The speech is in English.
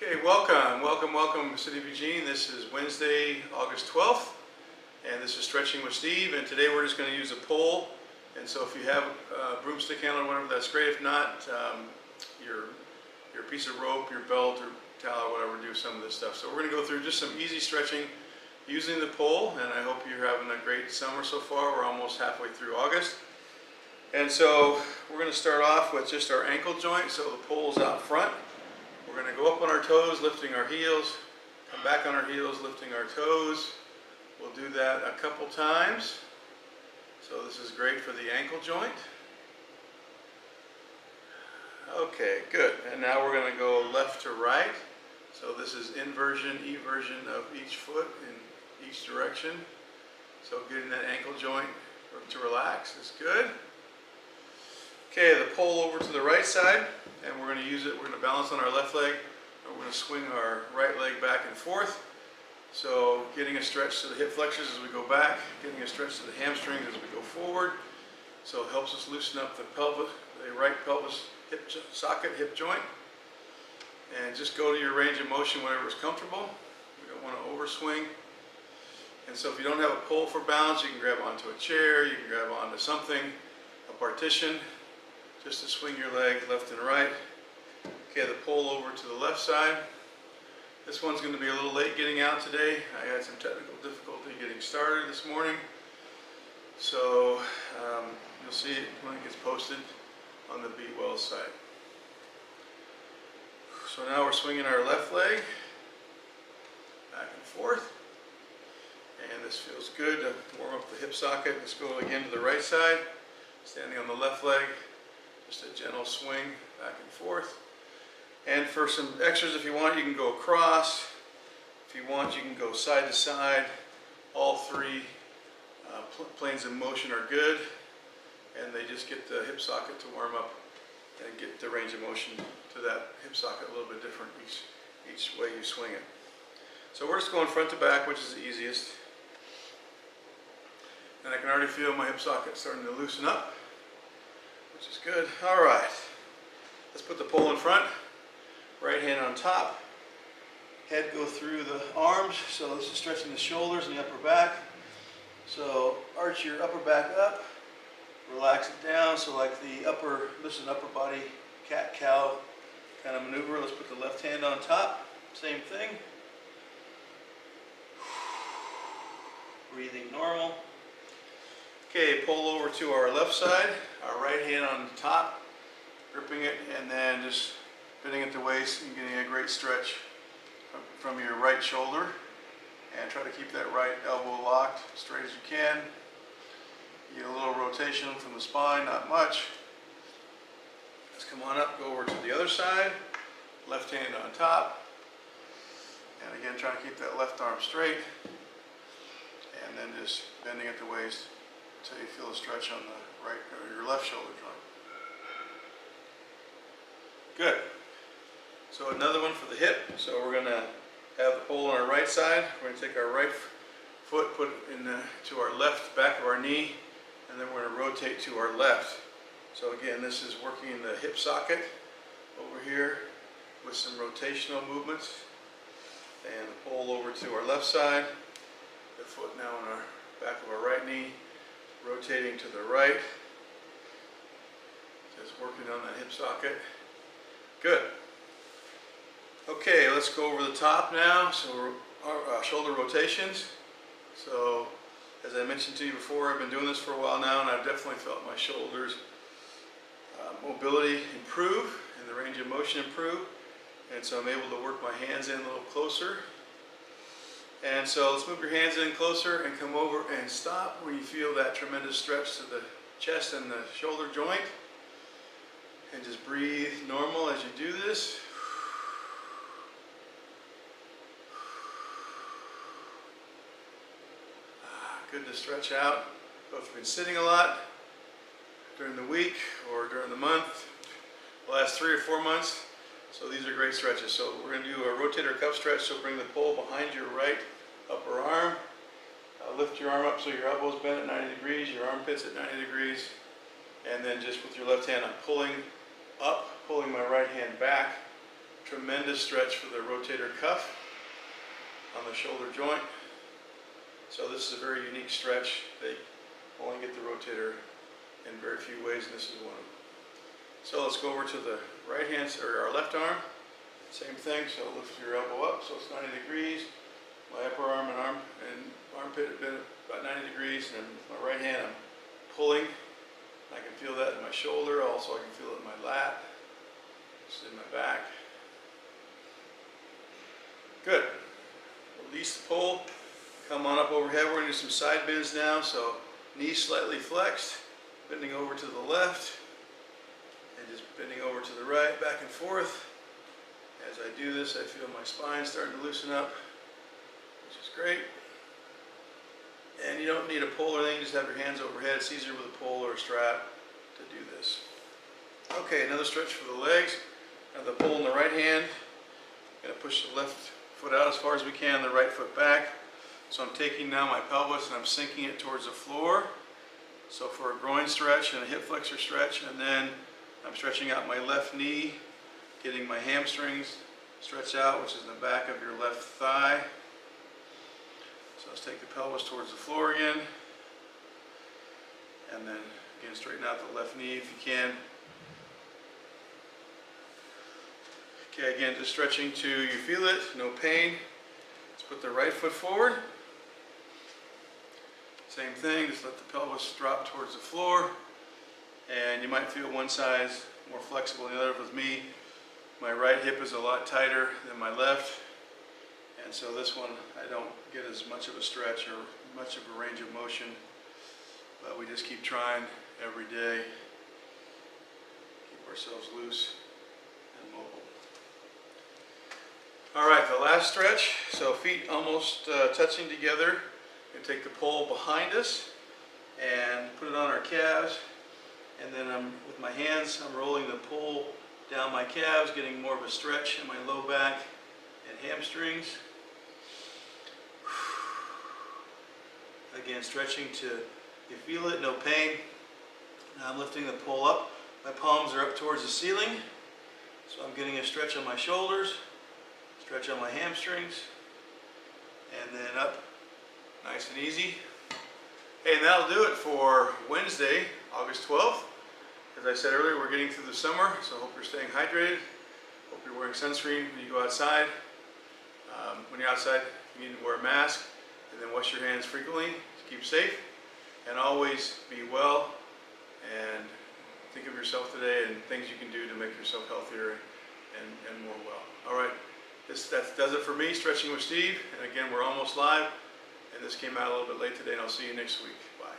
Okay, welcome, City of Eugene. This is Wednesday, August 12th, and this is Stretching with Steve, and today we're just going to use a pole. And so if you have a broomstick handle or whatever, that's great. If not, your piece of rope, your belt or towel or whatever, do some of this stuff. So we're going to go through just some easy stretching using the pole, and I hope you're having a great summer so far. We're almost halfway through August. And so we're going to start off with just our ankle joint. So the pole's out front. We're going to go up on our toes, lifting our heels, come back on our heels, lifting our toes. We'll do that a couple times. So this is great for the ankle joint. Okay, good. And now we're going to go left to right. So this is inversion, eversion of each foot in each direction. So getting that ankle joint to relax is good. Okay, the pole over to the right side, and we're going to use it. We're going to balance on our left leg, and we're going to swing our right leg back and forth. So getting a stretch to the hip flexors as we go back, getting a stretch to the hamstrings as we go forward. So it helps us loosen up the pelvis, the right pelvis hip socket, hip joint. And just go to your range of motion whenever it's comfortable. We don't want to overswing. And so if you don't have a pole for balance, you can grab onto a chair, you can grab onto something, a partition, just to swing your leg left and right. Okay, the pole over to the left side. This one's going to be a little late getting out today. I had some technical difficulty getting started this morning. So you'll see it when it gets posted on the Be Well site. So now we're swinging our left leg back and forth. And this feels good to warm up the hip socket. Let's go again to the right side. Standing on the left leg. Just a gentle swing back and forth. And for some extras, if you want, you can go across. If you want, you can go side to side. All three planes of motion are good. And they just get the hip socket to warm up and get the range of motion to that hip socket a little bit different each way you swing it. So we're just going front to back, which is the easiest. And I can already feel my hip socket starting to loosen up, which is good. All right, let's put the pole in front, right hand on top, head go through the arms, so this is stretching the shoulders and the upper back. So arch your upper back up, relax it down, so like the upper body cat-cow kind of maneuver. Let's put the left hand on top, same thing. Breathing normal. Okay, pull over to our left side, our right hand on top, gripping it, and then just bending at the waist and getting a great stretch from your right shoulder. And try to keep that right elbow locked straight as you can. You get a little rotation from the spine, not much. Let's come on up, go over to the other side, left hand on top. And again, try to keep that left arm straight. And then just bending at the waist until you feel a stretch on the right or your left shoulder joint. Good. So another one for the hip. So we're going to have the pole on our right side. We're going to take our right foot, put it to our left back of our knee, and then we're going to rotate to our left. So again, this is working in the hip socket over here with some rotational movements. And the pole over to our left side. The foot now on our back of our right knee, rotating to the right. Just working on that hip socket. Good. Okay, let's go over the top now. So our shoulder rotations. So as I mentioned to you before, I've been doing this for a while now, and I've definitely felt my shoulders mobility improve and the range of motion improve. And so I'm able to work my hands in a little closer. And so let's move your hands in closer and come over and stop when you feel that tremendous stretch to the chest and the shoulder joint. And just breathe normal as you do this. Good to stretch out. So if you've been sitting a lot during the week or during the month, the last 3 or 4 months, so these are great stretches. So we're going to do a rotator cuff stretch. So bring the pole behind your right upper arm. Lift your arm up so your elbow's bent at 90 degrees, your armpits at 90 degrees. And then just with your left hand, I'm pulling up, pulling my right hand back, tremendous stretch for the rotator cuff on the shoulder joint. So this is a very unique stretch. They only get the rotator in very few ways, and this is one of them. So let's go over to the right hand, or our left arm. Same thing, so lift your elbow up, so it's 90 degrees. My upper arm and armpit have been about 90 degrees, and then with my right hand I'm pulling. I can feel that in my shoulder, also I can feel it in my lat, just in my back. Good. Release the pull, come on up overhead. We're going to do some side bends now, so knees slightly flexed, bending over to the left, and just bending over to the right, back and forth. As I do this, I feel my spine starting to loosen up, which is great. And you don't need a pole or anything, just have your hands overhead. It's easier with a pole or a strap to do this. Okay, another stretch for the legs. Have the pole in the right hand. Going to push the left foot out as far as we can, the right foot back. So I'm taking now my pelvis and I'm sinking it towards the floor. So for a groin stretch and a hip flexor stretch, and then I'm stretching out my left knee, getting my hamstrings stretched out, which is in the back of your left thigh. So let's take the pelvis towards the floor again. And then again, straighten out the left knee if you can. Okay, again, just stretching to you feel it, no pain. Let's put the right foot forward. Same thing, just let the pelvis drop towards the floor. And you might feel one side more flexible than the other. With me, my right hip is a lot tighter than my left. And so this one, I don't get as much of a stretch or much of a range of motion. But we just keep trying every day. Keep ourselves loose and mobile. All right, the last stretch. So feet almost touching together. And take the pole behind us and put it on our calves. And then with my hands, I'm rolling the pole down my calves, getting more of a stretch in my low back and hamstrings. Again, stretching to you feel it, no pain. Now I'm lifting the pole up. My palms are up towards the ceiling. So I'm getting a stretch on my shoulders, stretch on my hamstrings, and then up. Nice and easy. Hey, and that'll do it for Wednesday, August 12th. As I said earlier, we're getting through the summer, so I hope you're staying hydrated. Hope you're wearing sunscreen when you go outside. When you're outside, you need to wear a mask, and then wash your hands frequently to keep safe. And always be well, and think of yourself today and things you can do to make yourself healthier and more well. All right, that does it for me, Stretching with Steve. And again, we're almost live. And this came out a little bit late today, and I'll see you next week. Bye.